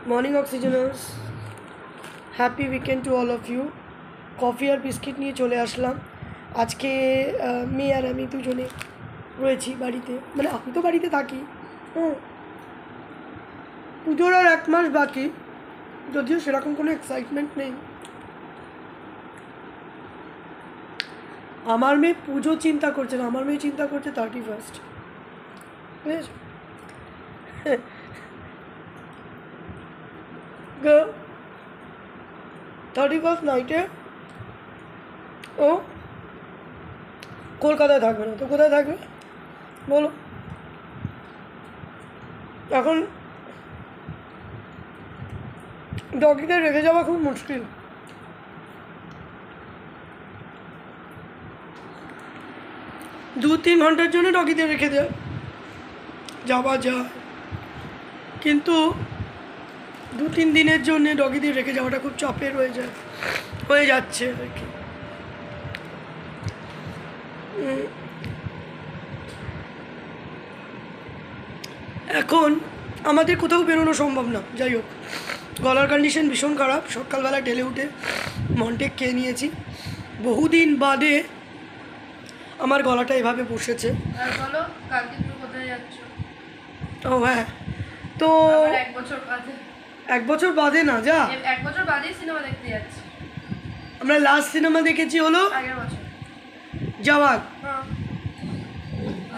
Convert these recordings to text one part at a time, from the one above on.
Morning oxygeners happy weekend to all of you coffee और biscuit নিয়ে চলে আসলাম আজকে মেয়ে আর আমি দুজনে রয়েছি বাড়িতে মানে আমি তো বাড়িতে থাকি পুজোর আর এক মাস বাকি যদিও সেরকম কোনো এক্সাইটমেন্ট নেই আমার মেয়ে পুজো চিন্তা করছে না আমার মেয়ে চিন্তা করছে 31st বুঝেছো 31st নাইটে ও কলকাতায় থাকবে না তো কোথায় থাকবে বলো এখন ডগিতে রেখে যাওয়া খুব মুশকিল দু তিন ঘন্টার জন্য ডগিতে রেখে যাওয়া যায় কিন্তু দু তিন দিনের জন্য ডগিতে রেখে যাওয়াটা খুব চাপের হয়ে যাচ্ছে আর কি এখন আমাদের কোথাও বেরোনো সম্ভব না যাই হোক গলার কন্ডিশন ভীষণ খারাপ সকালবেলা ঢেলে উঠে মন্টেক খেয়ে নিয়েছি বহুদিন বাদে আমার গলাটা এভাবে বসেছে ও হ্যাঁ তো এক বছর বাদে না যা এক বছর বাদে সিনেমা দেখতে যাচ্ছি আমরা লাস্ট সিনেমা দেখেছি হলো আগের বছর জওয়ান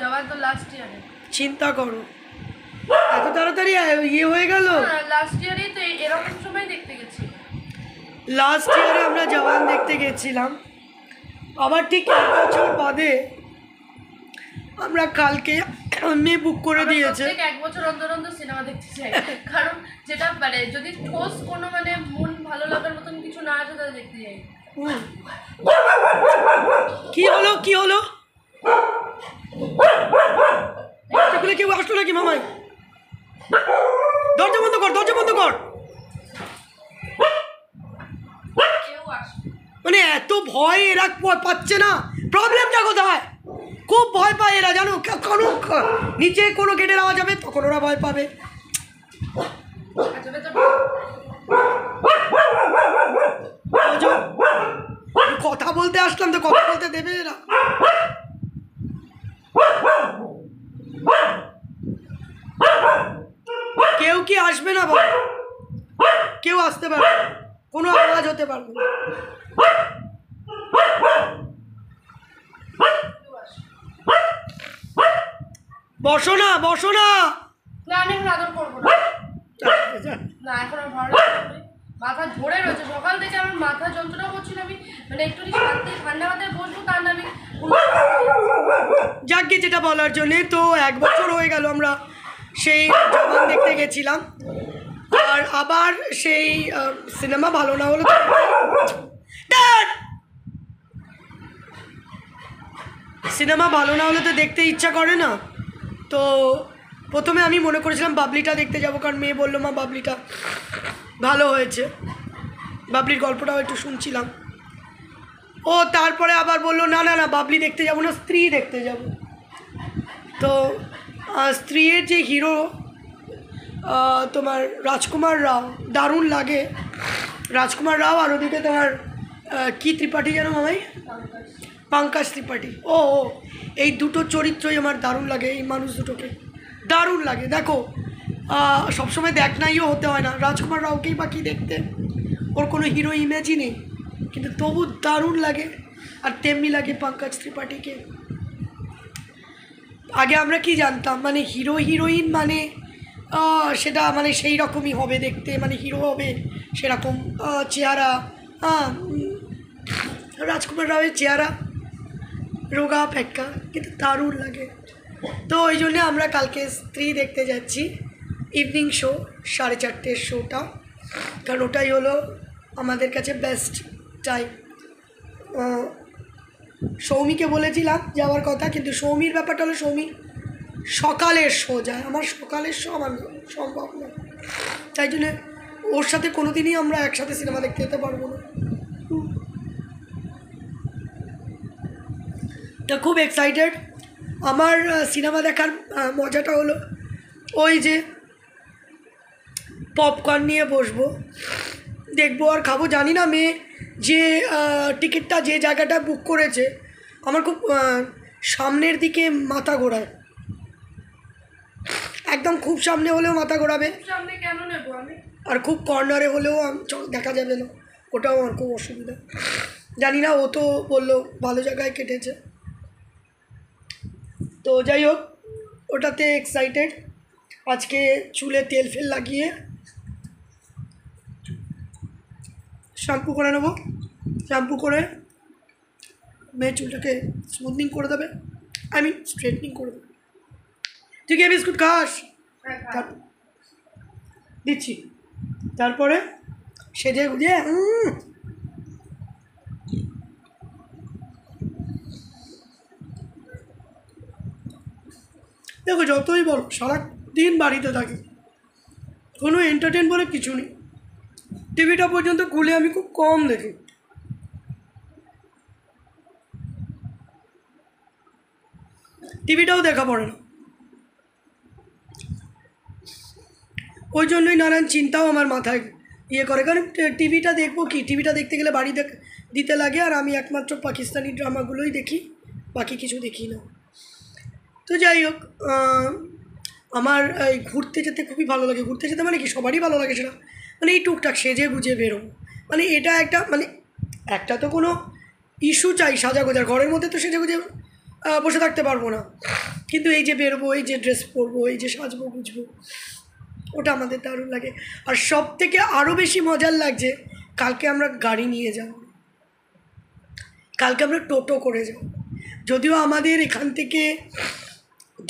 জওয়ান তো লাস্ট ইয়ারে চিন্তা করো এত তাড়াতাড়ি ইয়ে হয়ে গেল লাস্ট ইয়ারেই তো এরকম সময় দেখতে গেছি লাস্ট ইয়ারে আমরা জওয়ান দেখতে গেছিলাম আবার ঠিক এক বছর বাদে আমরা কালকে মেয়ে বুক করে দিয়েছে এক বছর অন্তর অন্তর সিনেমা দেখতে চাই কারণ যেটা মানে যদি ঠোস কোনো মানে মন ভালো লাগার মতন কিছু না আছে তাহলে দেখতে যাই কি হলো এগুলো কেউ আসলো নাকি মামাই দরজা বন্ধ কর মানে এত ভয় এরা পাচ্ছে না প্রবলেমটা কোথায় খুব ভয় পায় এরা জানো কোনো নিচে কোনো গেটের আওয়াজ হবে তখন ওরা ভয় পাবে কথা বলতে আসলাম তো কথা বলতে দেবে এরা কেউ কি আসবে না বল কেউ আসতে পারবে কোনো আওয়াজ হতে পারবে না বসো না আমি এখন আদর করবো না এখন ভালো মাথা ধরে রয়েছে সকাল থেকে আমার মাথা যন্ত্রণা করছিল আমি মানে একটু শান্তি ঠান্ডা মাথায় বসবো তার না আমি যাকে যেটা বলার জন্যে তো এক বছর হয়ে গেল আমরা সেই জওয়ান দেখতে গেছিলাম আর আবার সেই সিনেমা ভালো না হলো তো দেখতে ইচ্ছা করে না তো প্রথমে আমি মনে করেছিলাম বাবলিটা দেখতে যাবো কারণ মেয়ে বললো মা বাবলিটা ভালো হয়েছে বাবলির গল্পটাও একটু শুনছিলাম ও তারপরে আবার বললো না বাবলি দেখতে যাবো না স্ত্রী দেখতে যাব তো স্ত্রীর যে হিরো তোমার রাজকুমার রাও দারুণ লাগে রাজকুমার রাও আর ওদিকে তোমার কি ত্রিপাঠী যেন মামাই পঙ্কজ ত্রিপাঠী ও এই দুটো চরিত্রই আমার দারুণ লাগে এই মানুষ দুটোকে দারুণ লাগে দেখো সবসময় দেখ নাইও হতে হয় না রাজকুমার রাওকেই বা কি দেখতে ওর কোনো হিরো ইমেজই নেই কিন্তু তবু দারুণ লাগে আর তেমনি লাগে পঙ্কজ ত্রিপাঠীকে আগে আমরা কি জানতাম মানে হিরো হিরোইন মানে সেটা মানে সেই রকমই হবে দেখতে মানে হিরো হবে সেরকম চেহারা রাজকুমার রাওয়ের চেহারা রোগা ফেক্কা কিন্তু দারুণ লাগে তো ওই জন্যে আমরা কালকে স্ত্রী দেখতে যাচ্ছি ইভিনিং শো 4:30 শোটা কারণ ওটাই হলো আমাদের কাছে বেস্ট টাইম সৌমিকে বলেছিলাম যাওয়ার কথা কিন্তু সৌমির ব্যাপারটা হলো সৌমি সকালের শো যায় আমার সকালের শো আমার সম্ভব না তাই জন্যে ওর সাথে কোনো দিনই আমরা একসাথে সিনেমা দেখতে যেতে পারবো না তা খুব এক্সাইটেড আমার সিনেমা দেখার মজাটা হলো ওই যে পপকর্ন নিয়ে বসবো, দেখবো আর খাবো। জানি না মেয়ে যে টিকিটটা যে জায়গাটা বুক করেছে, আমার খুব সামনের দিকে মাথা ঘোরায়, একদম খুব সামনে হলেও মাথা ঘোরাবে, সামনে কেন নেবো আমি? আর খুব কর্নারে হলেও দেখা যাবে না, ওটাও আমার খুব অসুবিধা। জানি না, ও তো বললো ভালো জায়গায় কেটেছে। তো যাই হোক, ওটাতে এক্সাইটেড। আজকে চুলে তেল ফেল লাগিয়ে শ্যাম্পু করে নেবো, শ্যাম্পু করে মেয়ে চুলটাকে স্মুথনিং করে দেবে, স্ট্রেটনিং করে দেবে। তুই কে বিস্কুট খাস? দিচ্ছি। তারপরে সেজে গুজে দেখো, যতই বলো সারাদিন বাড়িতে থাকি, কোনো এন্টারটেন বলে কিছু নেই। টিভিটা পর্যন্ত খুলে আমি খুব কম দেখি। টিভিটাও দেখা পড়ে না, ওই জন্যই নানান চিন্তাও আমার মাথায় করে। কারণ টিভিটা দেখবো কি, টিভিটা দেখতে গেলে বাড়ি দিতে লাগে, আর আমি একমাত্র পাকিস্তানি ড্রামাগুলোই দেখি, বাকি কিছু দেখি না। তো যাই হোক, আমার এই ঘুরতে যেতে খুবই ভালো লাগে। ঘুরতে যেতে মানে কি, সবারই ভালো লাগে সেটা, মানে এই টুকটাক সেজে গুজে বেরোবো, মানে এটা একটা একটা তো কোনো ইস্যু চাই সাজা গোজার, ঘরের মধ্যে তো সেজে গুজে বসে থাকতে পারবো না, কিন্তু এই যে বেরোবো, এই যে ড্রেস পরবো, এই যে সাজবো গুজবো, ওটা আমাদের দারুণ লাগে। আর সব থেকে আরও বেশি মজার লাগছে, কালকে আমরা গাড়ি নিয়ে যাব, কালকে আমরা টোটো করে যাব। যদিও আমাদের এখান থেকে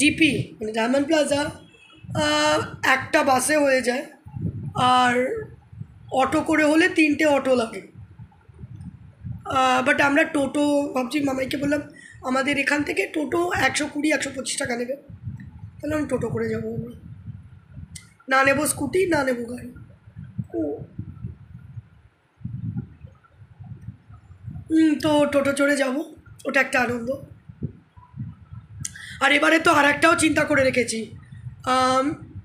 ডিপি মানে ডায়মন্ড প্লাজা একটা বাসে হয়ে যায়, আর অটো করে হলে 3টে অটো লাগে। বাট আমরা টোটো ভাবছি, মামাইকে বললাম আমাদের এখান থেকে টোটো 120-125 টাকা নেবে, তাহলে আমি টোটো করে যাবো। আমরা না নেবো স্কুটি, না নেবো গাড়ি। তো টোটো চড়ে যাব, ওটা একটা আনন্দ। আর এবারে তো আর একটাও চিন্তা করে রেখেছি,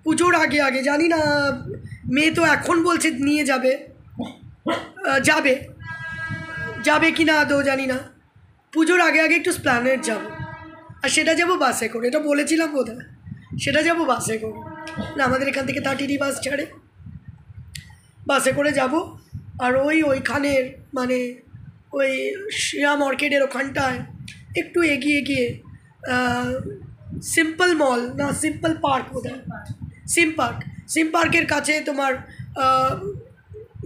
পুজোর আগে আগে, জানি না মেয়ে তো এখন বলছে নিয়ে যাবে, যাবে কি না আদৌ জানি না। পুজোর আগে আগে একটু স্প্ল্যানেড যাব, আর সেটা যাব বাসে করে, এটা বলেছিলাম বোধহয়, সেটা যাব বাসে করে। না, আমাদের এখান থেকে 30 বাস ছাড়ে, বাসে করে যাব। আর ওইখানের মানে ওই শ্রিয়া মার্কেটের ওখানটায় একটু এগিয়ে গিয়ে সিম্পল মল না, সিম্পল পার্ক বোধহয়, সিম পার্কের কাছে তোমার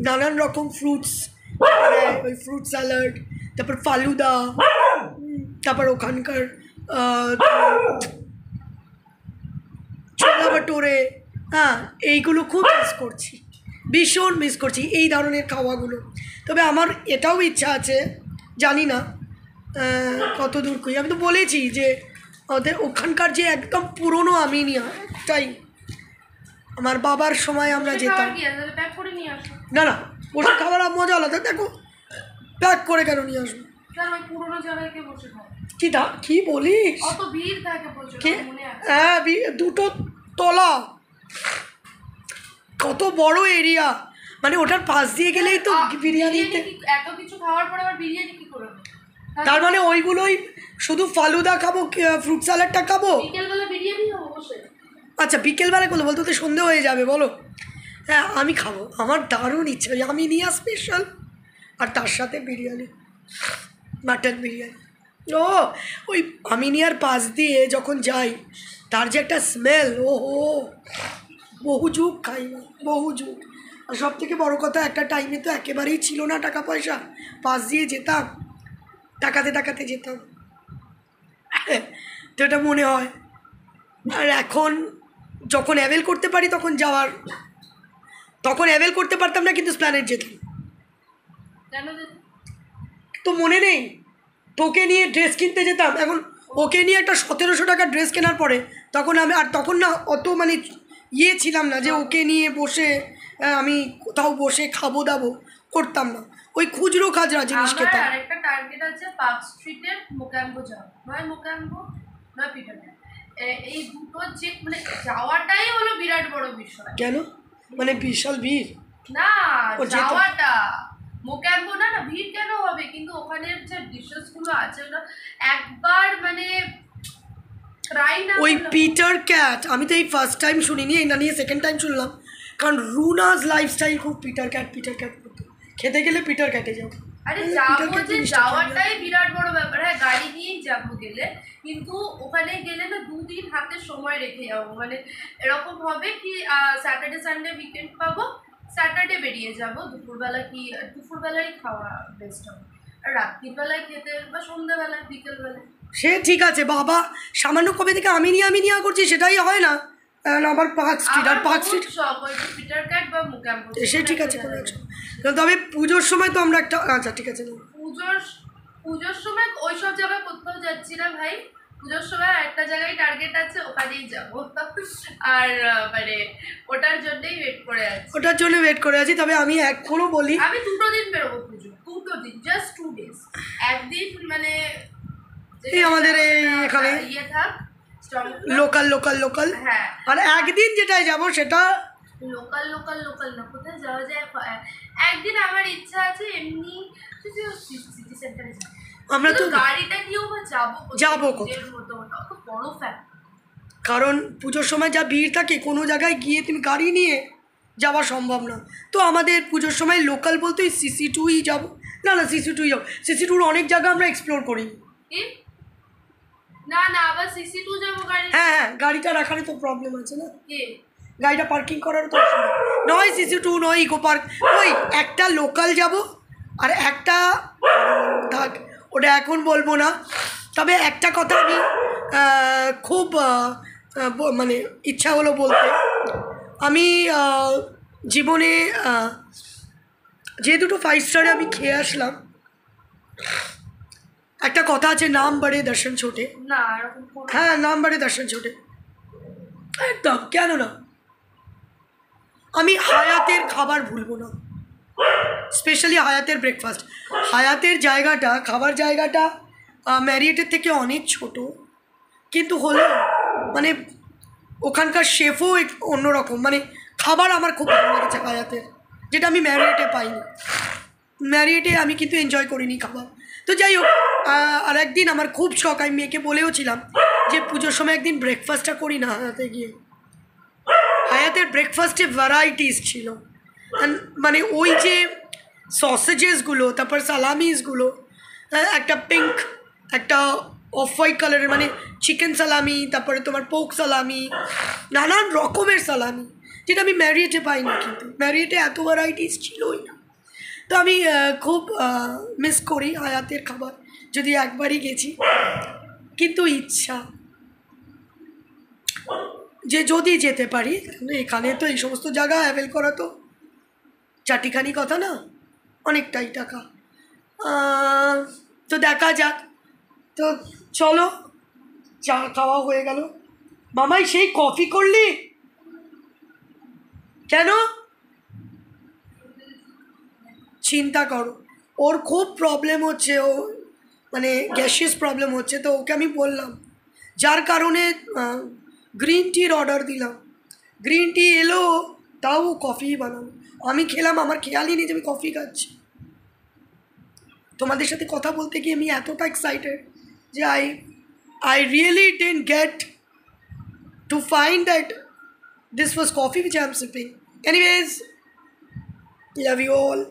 নানান রকম ফ্রুটস, ওই ফ্রুট স্যালাড, তারপর ফালুদা, তারপর ওখানকার ছোলা ভাটোরে, হ্যাঁ এইগুলো খুব ভীষণ মিস করছি এই ধরনের খাওয়াগুলো। তবে আমার এটাও ইচ্ছা আছে, জানি না কত দূর কই, আমি তো বলেছি যে ওদের ওখানকার যে একদম পুরনো আমিনিয়া, তাই আমার বাবার সময় আমরা যেতাম। না না, বসে খাবার মজা আলাদা। দেখো, প্যাক করে কেন নিয়ে আসবো? কি বলিস? হ্যাঁ, 2টো তলা, কত বড় এরিয়া, মানে ওটার পাশ দিয়ে গেলেই তো বিরিয়ানিতে এত কিছু খাওয়ার পরে আবার বিরিয়ানি কি করবে? তার মানে ওইগুলোই শুধু ফালুদা খাবো, ফ্রুট স্যালাডটা খাবো, বিকেলবেলা বিরিয়ানি খাবো বসে। আচ্ছা, বিকেলবেলা করলে বলতো তো সন্ধে হয়ে যাবে, বলো। হ্যাঁ, আমি খাবো, আমার দারুণ ইচ্ছা, আমি নিয়ে স্পেশাল, আর তার সাথে বিরিয়ানি, মাটন বিরিয়ানি। ও ওই আমিনিয়ার পাশ দিয়ে যখন যাই, তার যে একটা স্মেল, বহু যুগ খাই না, বহু যুগ। আর সব থেকে বড়ো কথা, একটা টাইমে তো একেবারেই ছিল না টাকা পয়সা, পাশ দিয়ে যেতাম, টাকাতে যেতাম, তো এটা মনে হয়। আর এখন যখন অ্যাভেল করতে পারি তখন যাওয়ার, তখন অ্যাভেল করতে পারতাম না, কিন্তু স্প্ল্যানেড যেতাম। তো মনে নেই, তোকে নিয়ে ড্রেস কিনতে যেতাম, এখন ওকে নিয়ে একটা 1700 টাকার ড্রেস কেনার পরে, তখন আমি আর তখন না অত মানে ছিলাম না যে ওকে নিয়ে বসে আমি কোথাও বসে খাবো দাবো, করতাম না, ওই খুচরো খাজরা জিনিস খেতাম। আরেকটা টার্গেট আছে পার্ক স্ট্রিটের মোকাম্বো যাওয়া, মোকাম্বো পিটারম্যান, এই দুটো যে মানে যাওয়াটাই হলো বিরাট বড় বিষয়। কেন? মানে বিশাল ভিড়। না ও যেতে- যাওয়াটা মোক্যাম্পো না না ভিড় কেন হবে, কিন্তু ওখানের যে ডিশেস গুলো আছে ওটা একবার মানে ট্রাই না ওই করলে- পিটার ক্যাট আমি তো এই ফার্স্ট টাইম শুনিনি, এটা নিয়ে সেকেন্ড টাইম শুনলাম। কারণ রুনাস লাইফস্টাইল খুব পিটার ক্যাট করতো, খেতে গেলে পিটার ক্যাটে যাও। আরে পিটার যাবো ক্যাট যে জিনিসটা যাওয়াটাই বিরাট বড় ব্যাপার। হ্যাঁ গাড়ি নিয়েই যাবো গেলে, কিন্তু ওখানে গেলে না 2 দিন হাতে সময় রেখে যাবো। মানে এরকম হবে কি স্যাটারডে সানডে উইকেন্ড পাবো, স্যাটারডে বেরিয়ে যাবো, দুপুরবেলায় খাওয়া বেস্ট হবে, আর রাত্রিবেলায় খেতে বা সন্ধ্যাবেলায় বিকেলবেলায়। সে ঠিক আছে বাবা, সামান্য কবে থেকে আমি নিয়ে করছি সেটাই হয় না। আবার পার্ক স্ট্রিট, আর পার্ক স্ট্রিট পিটার ক্যাট বা মোক্যাম্পো সে ঠিক আছে কোনো একটা। তবে পুজোর সময় তো আমরা একটা, আচ্ছা ঠিক আছে, পুজোর সময় ওইসব জায়গায় কোথাও যাচ্ছি না ভাই। পুজোর সময় একটা জায়গায় টার্গেট আছে, ওখানেই যাবো। আর মানে ওটার জন্যই ওয়েট করে আছি। তবে আমি এখনো বলি আমি 2 দিন বেরোবো পুজো, 2 দিন, জাস্ট 2 ডেজ। একদিন মানে এই আমাদের এখানে ইয়ে থাক লোকাল, হ্যাঁ আর একদিন যেটায় যাব সেটা লোকাল না, কোথায় যাওয়া যায়। একদিন আমার ইচ্ছা আছে এমনি সিটি সেন্টারে আমরা তো গাড়িটা নিয়েও যাবো বড় ফ্যান। কারণ পুজোর সময় যা ভিড় থাকে, কোনো জায়গায় গিয়ে তুমি গাড়ি নিয়ে যাওয়া সম্ভব না। তো আমাদের পুজোর সময় লোকাল বলতে CC2ই যাবো। না CC2ই যাবো, CC2-র অনেক জায়গা আমরা এক্সপ্লোর করি। না আবার CC2 যাবো গাড়ি। হ্যাঁ গাড়িটা রাখারই তো প্রবলেম আছে না, গাড়িটা পার্কিং করার তো নয়। CC2 নয়, ইকো পার্ক, ওই একটা লোকাল যাব আর একটা থাক, ওটা এখন বলবো না। তবে একটা কথা আমি খুব মানে ইচ্ছা হলো বলতে, আমি জীবনে যে দুটো 5 স্টারে আমি খেয়ে আসলাম, একটা কথা আছে নাম বাড়ে দর্শন ছোটে। না হ্যাঁ নাম বাড়ে দর্শন ছোটে, একদম কেন না। আমি হায়াতের খাবার ভুলবো না, স্পেশালি হায়াতের ব্রেকফাস্ট। হায়াতের জায়গাটা, খাবার জায়গাটা ম্যারিয়েটের থেকে অনেক ছোট, কিন্তু হলো মানে ওখানকার শেফও অন্যরকম। মানে খাবার আমার খুব ভালো লেগেছে হায়াতের, যেটা আমি ম্যারিয়েটে পাইনি। ম্যারিয়েটে আমি কিন্তু এনজয় করিনি খাবার। তো যাই হোক, আর একদিন আমার খুব শখ, আমি মেয়েকে বলেও ছিলাম যে পুজোর সময় একদিন ব্রেকফাস্টটা করি না হায়াতে গিয়ে। হায়াতের ব্রেকফাস্টে ভ্যারাইটিস ছিল, মানে ওই যে সসেজেসগুলো, তারপর সালামিসগুলো, একটা পিঙ্ক, একটা অফ হোয়াইট কালারের, মানে চিকেন সালামি, তারপরে তোমার পোক সালামি, নানান রকমের সালামি, যেটা আমি ম্যারিয়েটে পাইনি। কিন্তু ম্যারিয়েটে এত ভ্যারাইটিস ছিলই না। তো আমি খুব মিস করি হায়াতের খাবার, যদি একবারই গেছি। কিন্তু ইচ্ছা যে যদি যেতে পারি, এখানে তো এই সমস্ত জায়গা অ্যাভেল করা তো চাটিখানি কথা না, অনেকটাই টাকা। তো দেখা যাক। তো চলো, চা খাওয়া হয়ে গেল। মামাই সেই কফি করলি কেন? চিন্তা করো, ওর খুব প্রবলেম হচ্ছে, ও মানে গ্যাসিয়াস প্রবলেম হচ্ছে। তো ওকে আমি বললাম, যার কারণে গ্রিন টির অর্ডার দিলাম। গ্রিন টি এলো, তাও কফি বানানো। আমি খেলাম, আমার খেয়ালই নেই যে আমি কফি খাচ্ছি। তোমাদের সাথে কথা বলতে গিয়ে আমি এতটা এক্সাইটেড যে I really didn't get to find that this was coffee which I am sipping. Anyways, love you all.